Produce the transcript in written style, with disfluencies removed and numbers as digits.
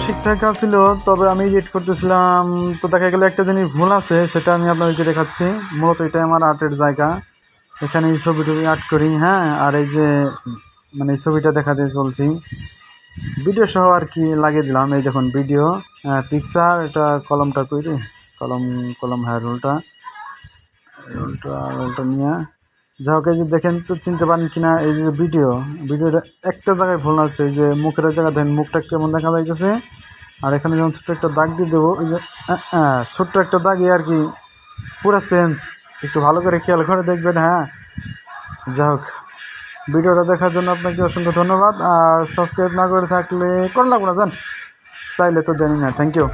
ঠিকঠাক আছিল, তবে আমি এডিট করতেছিলাম তো দেখা গেল একটা জিনিস ভুল আছে, সেটা আমি আপনাদেরকে দেখাচ্ছি। মূলত এটাই আমার আর্টের জায়গা, এখানে এই ছবিটা আর্ট করি। হ্যাঁ, আর এই যে মানে এই ছবিটা দেখাতে চলছি ভিডিও সহ আর কি লাগিয়ে দিলাম। এই দেখুন ভিডিও পিকচার, এটা কলমটা করি, কলম হ্যাঁ, রোলটা নিয়ে যা হোক। এই যে দেখেন তো, চিনতে পারেন কিনা, এই যে ভিডিওটা একটা জায়গায় ভুল আছে। এই যে মুখের জায়গা দেখেন, মুখটা কেমন দেখা যাইতেছে। আর এখানে যেমন ছোট্ট একটা দাগ দিয়ে দেবো, এই যে ছোট্ট একটা দাগই আর কি পুরো সেন্স, একটু ভালো করে খেয়াল করে দেখবেন। হ্যাঁ, যা হোক, ভিডিওটা দেখার জন্য আপনাকে অসংখ্য ধন্যবাদ। আর সাবস্ক্রাইব না করে থাকলে করে লাগবো না, জান, চাইলে তো দেনি না। Thank you.